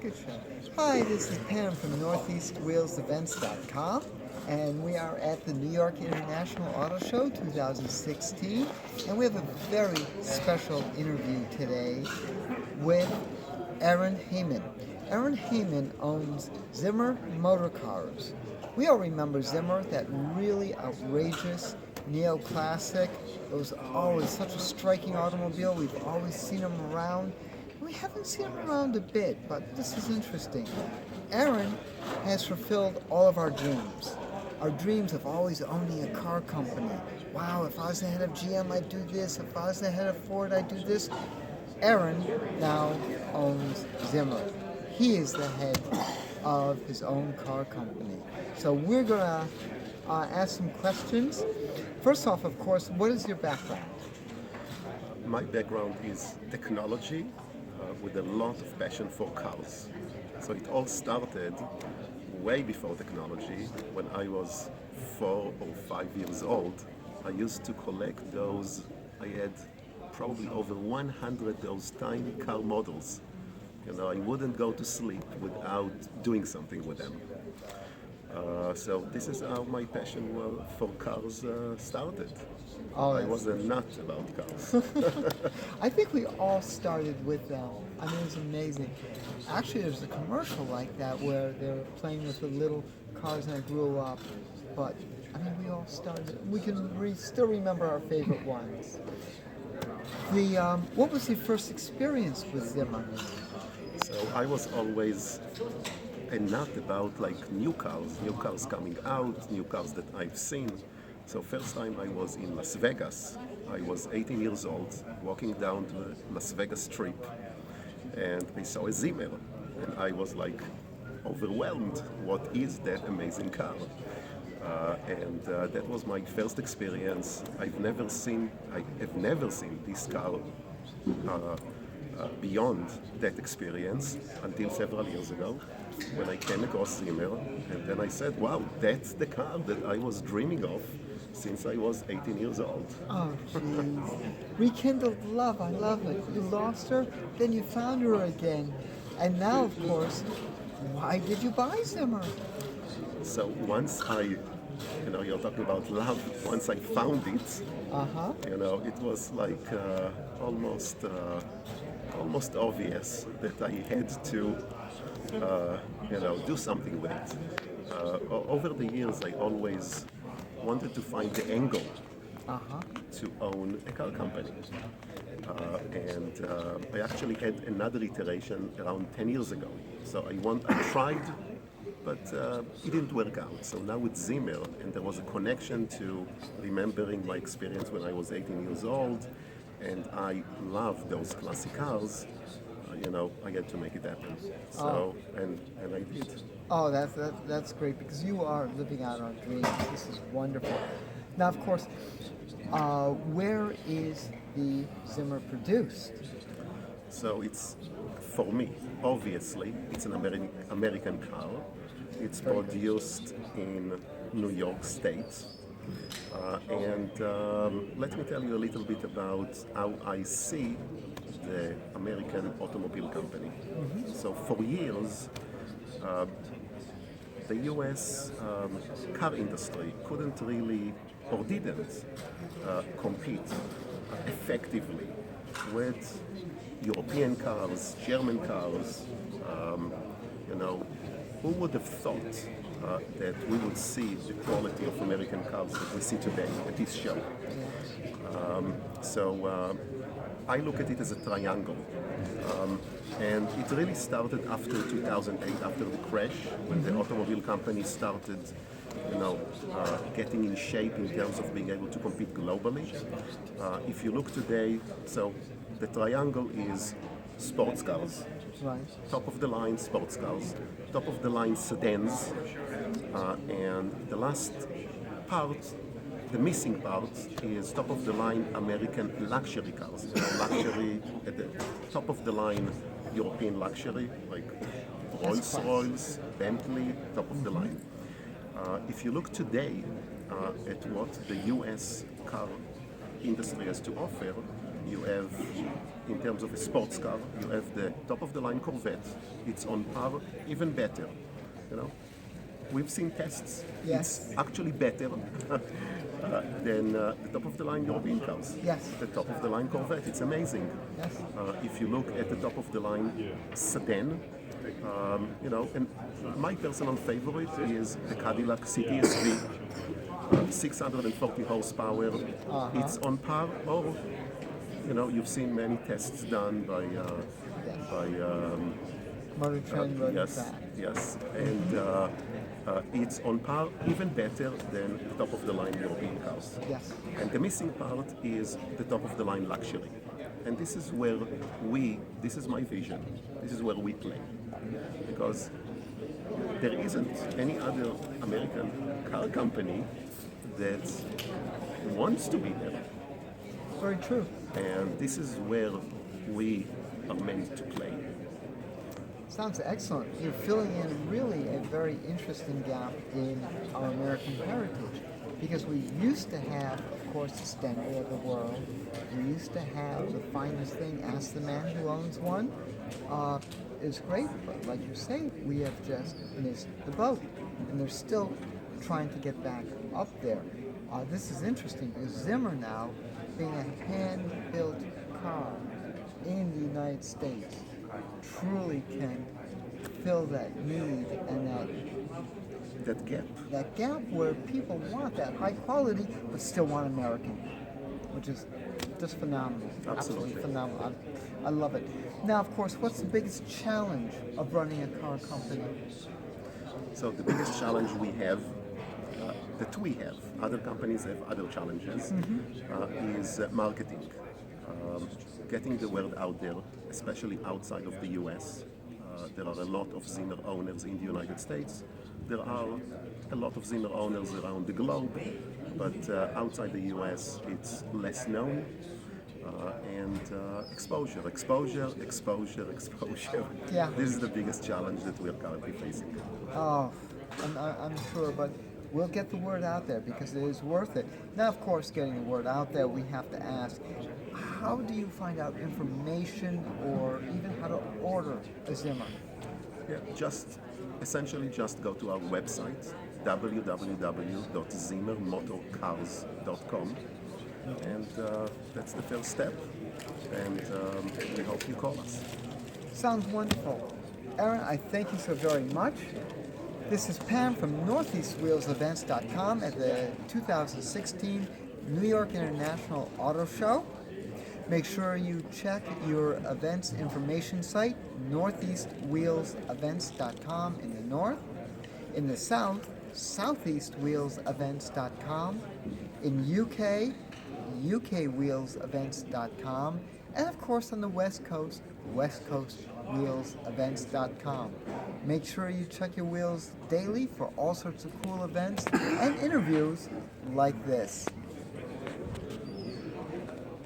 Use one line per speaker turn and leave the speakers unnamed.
Good show. Hi, this is Pam from NortheastWalesEvents.com, and we are at the New York International Auto Show 2016, and we have a very special interview today with Aaron Heyman. Aaron Heyman owns Zimmer Motor Cars. We all remember Zimmer, that really outrageous neoclassic. It was always such a striking automobile. We've always seen them around. We haven't seen him around a bit, but this is interesting. Aaron has fulfilled all of our dreams. Our dreams of always owning a car company. Wow, if I was the head of GM, I'd do this. If I was the head of Ford, I'd do this. Aaron now owns Zimmer. He is the head of his own car company. So we're going to ask some questions. First off, of course, what is your background?
My background is technology with a lot of passion for cars. So it all started way before technology. When I was 4 or 5 years old, I used to collect those. I had probably over 100 those tiny car models. I wouldn't go to sleep without doing something with them. So this is how my passion for cars started.
Oh,
I was a nut about cars.
I think we all started with them. I mean, it's amazing. Actually, there's a commercial like that where they're playing with the little cars, and I grew up. But I mean, we all started. We can still remember our favorite ones. What was your first experience with Zimmer?
So I was always a nut about new cars coming out, new cars that I've seen. So first time I was in Las Vegas. I was 18 years old, walking down to the Las Vegas Strip, and I saw a Zimmer, and I was overwhelmed. What is that amazing car? And that was my first experience. I have never seen this car beyond that experience until several years ago, when I came across Zimmer, and then I said, wow, that's the car that I was dreaming of since I was 18 years old.
Oh, jeez. Rekindled love, I love it. You lost her, then you found her again. And now, of course, why did you buy Zimmer?
So once you're talking about love, once I found it, it was almost obvious that I had to do something with it. Over the years, I always wanted to find the angle to own a car company. And I actually had another iteration around 10 years ago. So I tried, but it didn't work out. So now with Zimmer, and there was a connection to remembering my experience when I was 18 years old, and I love those classic cars. I had to make it happen. So and I did.
Oh, that's great, because you are living out our dreams. This is wonderful. Now, of course, where is the Zimmer produced?
So it's, for me, obviously, it's an American car. It's produced in New York State. And let me tell you a little bit about how I see the American automobile company. So for years, the US car industry couldn't really, or didn't, compete effectively with European cars, German cars. Who would have thought that we would see the quality of American cars that we see today at this show? So I look at it as a triangle. And it really started after 2008, after the crash, when the automobile companies started getting in shape in terms of being able to compete globally. If you look today, so the triangle is sports cars,
Right.
top of the line sports cars, top of the line sedans, and the last part, the missing part, is top of the line American luxury cars. Luxury at the top of the line European luxury, like Rolls-Royce, Bentley, top of the line. If you look today at what the US car industry has to offer, You have, in terms of a sports car, you have the top-of-the-line Corvette. It's on par, even better. You know, we've seen tests.
Yes.
It's actually better than the top-of-the-line European cars.
Yes.
The top-of-the-line Corvette. It's amazing.
Yes.
If you look at the top-of-the-line sedan, you know, and my personal favorite is the Cadillac CTSV. 640 horsepower. It's on par, or you know, you've seen many tests done by
Motor Trend, Road
yes,
Track.
yes, and it's on par, even better than the top-of-the-line European cars.
Yes.
And the missing part is the top-of-the-line luxury, and this is where this is my vision. This is where we play, because there isn't any other American car company that wants to be there.
Very true.
And this is where we are meant to play.
Sounds excellent. You're filling in really a very interesting gap in our American heritage, because we used to have, of course, the Stenway of the world. We used to have the finest thing, Ask the Man Who Owns One. It's great, but like you say, we have just missed the boat, and they're still trying to get back up there. This is interesting because Zimmer now, being a hand-built car in the United States, truly can fill that need and
That gap.
that gap where people want that high quality but still want American, which is just phenomenal.
Absolutely.
Phenomenal. I love it. Now, of course, what's the biggest challenge of running a car company?
So the biggest challenge we have, that we have, other companies have other challenges, is marketing. Getting the word out there, especially outside of the US. There are a lot of Zimmer owners in the United States. There are a lot of Zimmer owners around the globe, but outside the US it's less known. And exposure.
Yeah.
This is the biggest challenge that we are currently facing.
Oh, I'm sure, but we'll get the word out there because it is worth it. Now, of course, getting the word out there, we have to ask, how do you find out information or even how to order a Zimmer?
Yeah, essentially just go to our website, www.zimmermotorcars.com, and that's the first step, and we hope you call us.
Sounds wonderful. Aaron, I thank you so very much. This is Pam from NortheastWheelsEvents.com at the 2016 New York International Auto Show. Make sure you check your events information site, NortheastWheelsEvents.com in the north. In the south, SoutheastWheelsEvents.com. In UK, UKWheelsEvents.com. And of course on the West Coast, WestCoastWheelsEvents.com. Make sure you check your wheels daily for all sorts of cool events and interviews like this.